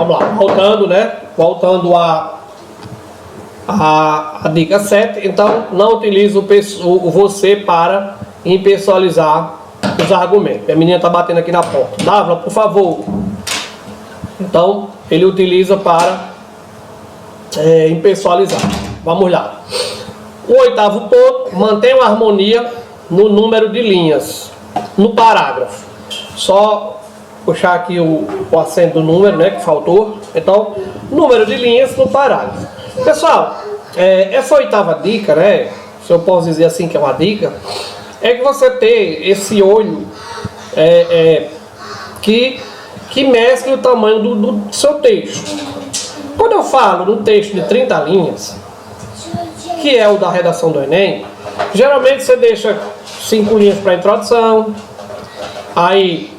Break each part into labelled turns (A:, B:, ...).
A: vamos lá, voltando, né? Voltando a dica 7. Então, não utilize o você para impessoalizar os argumentos. A menina está batendo aqui na porta. Dávila, por favor. Então, ele utiliza para impessoalizar. Vamos lá. O 8º ponto, mantenha uma harmonia no número de linhas, no parágrafo. Só puxar aqui o acento do número, né, que faltou. Então, número de linhas no parágrafo. Pessoal, essa 8ª dica, né, se eu posso dizer assim que é uma dica, é que você ter esse olho que mescle o tamanho do seu texto. Quando eu falo num texto de 30 linhas, que é o da redação do Enem, geralmente você deixa 5 linhas para a introdução, aí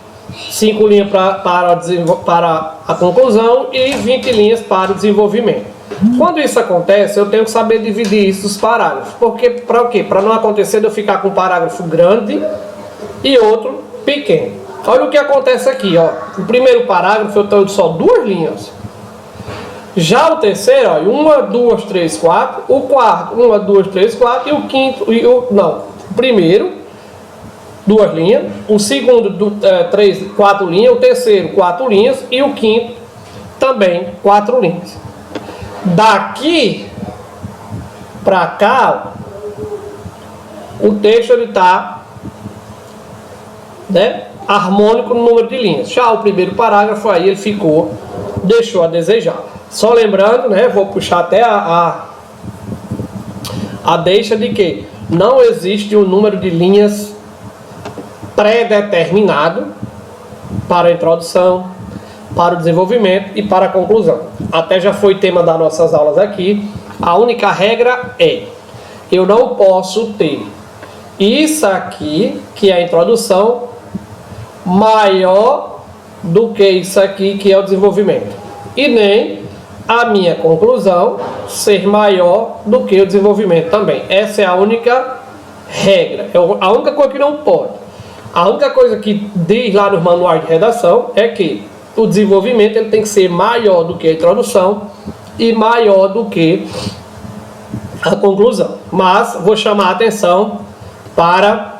A: 5 linhas para a conclusão e 20 linhas para o desenvolvimento. Quando isso acontece, eu tenho que saber dividir isso dos parágrafos. Porque, para o quê? Para não acontecer de eu ficar com um parágrafo grande e outro pequeno. Olha o que acontece aqui, ó. O primeiro parágrafo eu tenho só 2 linhas. Já o terceiro, ó, 1, 2, 3, 4. O quarto, 1, 2, 3, 4. E o quinto, o primeiro, 2 linhas. O segundo, 4 linhas. O terceiro, 4 linhas. E o quinto, também 4 linhas. Daqui para cá, o texto está, né, harmônico no número de linhas. Já o primeiro parágrafo aí ele deixou a desejar. Só lembrando, né, vou puxar até a deixa de que não existe um número de linhas pré-determinado para a introdução, para o desenvolvimento e para a conclusão. Até já foi tema das nossas aulas aqui. A única regra é: eu não posso ter isso aqui, que é a introdução, maior do que isso aqui, que é o desenvolvimento. E nem a minha conclusão ser maior do que o desenvolvimento também. Essa é a única regra. É a única coisa que não pode. A única coisa que diz lá nos manuais de redação é que o desenvolvimento ele tem que ser maior do que a introdução e maior do que a conclusão. Mas vou chamar a atenção para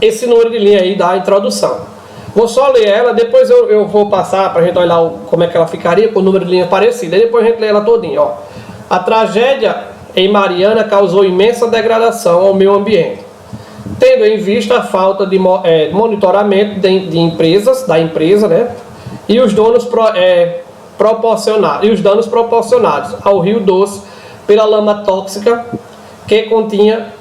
A: esse número de linha aí da introdução. Vou só ler ela, depois eu vou passar para a gente olhar como é que ela ficaria com o número de linha parecido. Aí depois a gente lê ela todinha. Ó. A tragédia em Mariana causou imensa degradação ao meio ambiente, tendo em vista a falta de monitoramento da empresa, né, e os danos proporcionados ao Rio Doce pela lama tóxica que continha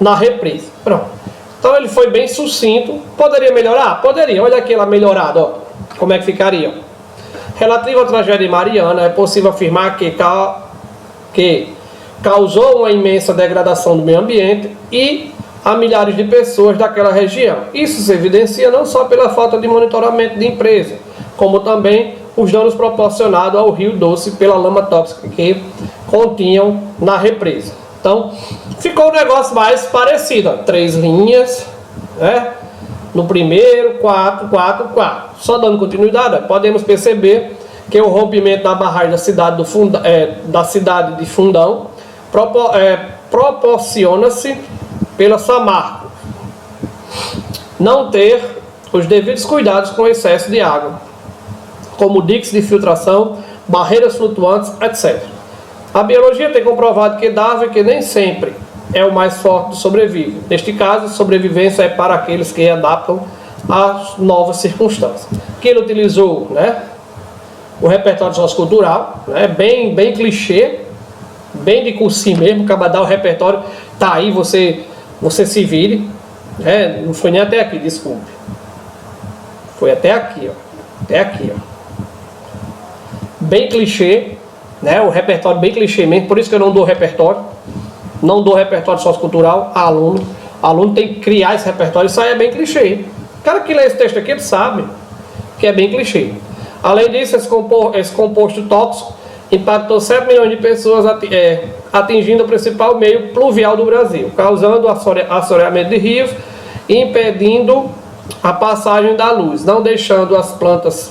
A: na represa. Pronto. Então ele foi bem sucinto. Poderia melhorar? Poderia. Olha aqui ela melhorada, ó. Como é que ficaria? Relativo à tragédia de Mariana, é possível afirmar que causou uma imensa degradação do meio ambiente e a milhares de pessoas daquela região. Isso se evidencia não só pela falta de monitoramento de empresa, como também os danos proporcionados ao Rio Doce pela lama tóxica que continham na represa. Então, ficou um negócio mais parecido, ó. 3 linhas, né? No primeiro, 4, 4, 4. Só dando continuidade, ó, podemos perceber que o rompimento da barragem da cidade de Fundão proporciona-se pela Samarco não ter os devidos cuidados com o excesso de água, como diques de filtração, barreiras flutuantes, etc. A biologia tem comprovado que Darwin, que nem sempre é o mais forte, sobrevive. Neste caso, sobrevivência é para aqueles que adaptam às novas circunstâncias. Que ele utilizou, né, o repertório sociocultural, né, bem clichê, bem de cursinho mesmo, acaba de dar o repertório, tá aí, você se vire. Não foi nem até aqui, desculpe. Foi até aqui, ó. Até aqui, ó. Bem clichê, né? O repertório bem clichê mesmo, por isso que eu não dou repertório. Não dou repertório sociocultural a aluno. O aluno tem que criar esse repertório, isso aí é bem clichê. O cara que lê esse texto aqui, ele sabe que é bem clichê. Além disso, esse composto tóxico impactou 7 milhões de pessoas, atingindo o principal meio pluvial do Brasil, causando assoreamento de rios e impedindo a passagem da luz, não deixando as plantas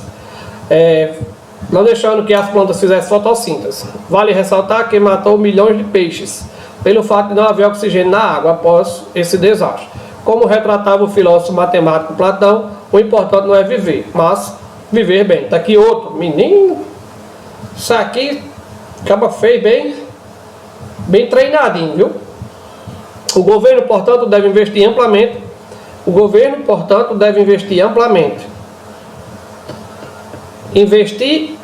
A: não deixando que as plantas fizessem fotossíntese. Vale ressaltar que matou milhões de peixes, pelo fato de não haver oxigênio na água após esse desastre. Como retratava o filósofo matemático Platão, o importante não é viver, mas viver bem. Tá aqui outro, menino, isso aqui, acaba feio, bem treinadinho, viu? O governo, portanto, deve investir amplamente. Investir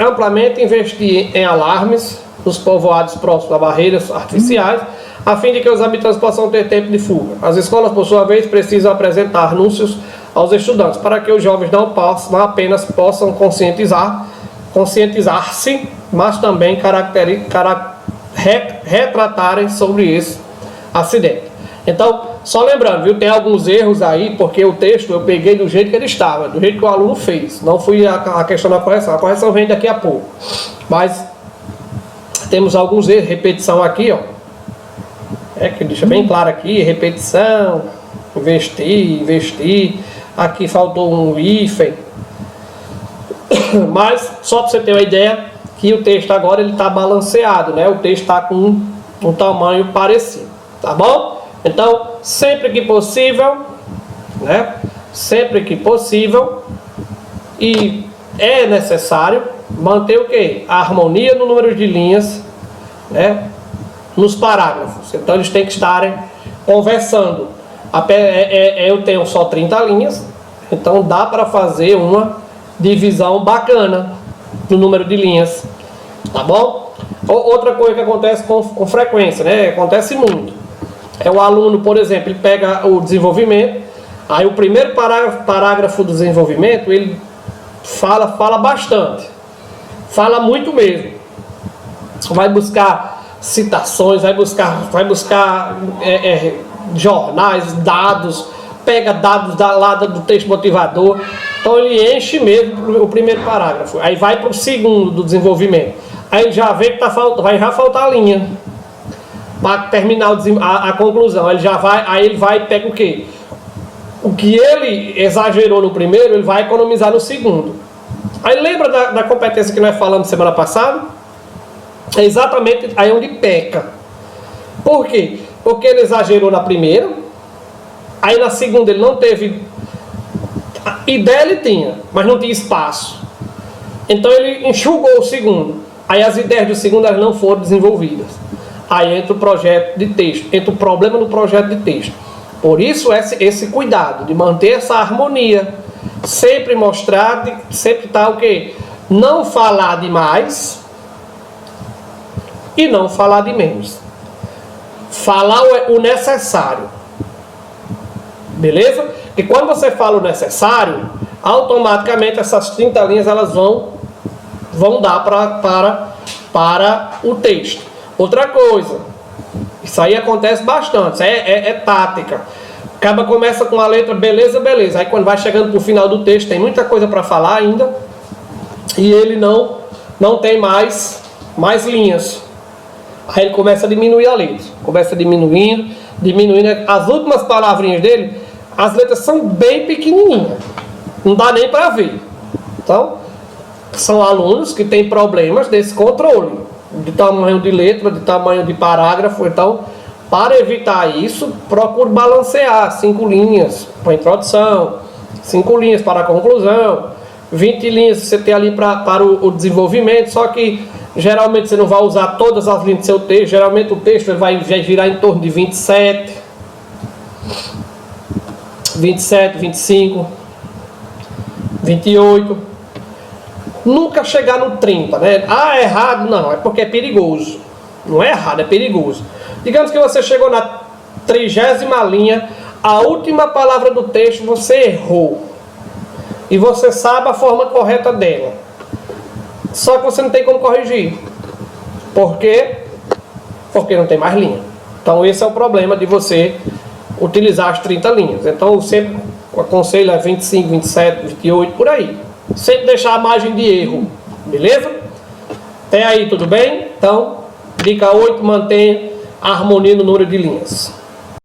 A: em alarmes nos povoados próximos a barreiras artificiais, a fim de que os habitantes possam ter tempo de fuga. As escolas, por sua vez, precisam apresentar anúncios aos estudantes, para que os jovens não apenas possam conscientizar-se, mas também retratarem sobre esse acidente. Então, só lembrando, viu, tem alguns erros aí, porque o texto eu peguei do jeito que ele estava, do jeito que o aluno fez. Não fui a questão da correção. A correção vem daqui a pouco. Mas temos alguns erros, repetição aqui, ó. Que deixa bem claro aqui, repetição, investir. Aqui faltou um hífen. Mas, só para você ter uma ideia, que o texto agora ele está balanceado, né? O texto está com um tamanho parecido, tá bom? Então, sempre que possível, né? Sempre que possível e é necessário manter o quê? A harmonia no número de linhas, né? Nos parágrafos. Então, eles têm que estarem conversando. Eu tenho só 30 linhas, então dá para fazer uma divisão bacana no número de linhas, tá bom? Outra coisa que acontece com frequência, né? Acontece muito. O aluno, por exemplo, ele pega o desenvolvimento, aí o primeiro parágrafo do desenvolvimento, ele fala bastante, fala muito mesmo, vai buscar citações, vai buscar jornais, dados, pega dados lá do texto motivador, então ele enche mesmo o primeiro parágrafo, aí vai para o segundo do desenvolvimento, aí ele já vê que vai já faltar a linha, para terminar a conclusão, ele vai e pega o quê? O que ele exagerou no primeiro, ele vai economizar no segundo. Aí lembra da competência que nós falamos semana passada? É exatamente aí onde peca. Por quê? Porque ele exagerou na primeira, aí na segunda ele não teve... A ideia ele tinha, mas não tinha espaço. Então ele enxugou o segundo. Aí as ideias do segundo elas não foram desenvolvidas. Aí entra o projeto de texto, entra o problema no projeto de texto. Por isso esse cuidado de manter essa harmonia, sempre mostrar, sempre tá o quê? Não falar demais e não falar de menos. Falar o necessário. Beleza? E quando você fala o necessário, automaticamente essas 30 linhas elas vão dar para o texto. Outra coisa, isso aí acontece bastante, é tática. Acaba começa com a letra beleza. Aí quando vai chegando para o final do texto, tem muita coisa para falar ainda. E ele não tem mais linhas. Aí ele começa a diminuir a letra. Começa diminuindo. As últimas palavrinhas dele, as letras são bem pequenininhas. Não dá nem para ver. Então, são alunos que têm problemas desse controle. De tamanho de letra, de tamanho de parágrafo. Então, para evitar isso, procure balancear 5 linhas para a introdução, 5 linhas para a conclusão, 20 linhas você tem ali para o desenvolvimento, só que geralmente você não vai usar todas as linhas do seu texto, geralmente o texto vai girar em torno de 27, 25, 28... Nunca chegar no 30, né? É errado? Não, é porque é perigoso. Não é errado, é perigoso. Digamos que você chegou na 30ª linha, a última palavra do texto você errou. E você sabe a forma correta dela. Só que você não tem como corrigir. Por quê? Porque não tem mais linha. Então esse é o problema de você utilizar as 30 linhas. Então eu sempre aconselho a 25, 27, 28, por aí. Sempre deixar a margem de erro, beleza? Até aí, tudo bem? Então, dica 8, mantenha a harmonia no número de linhas.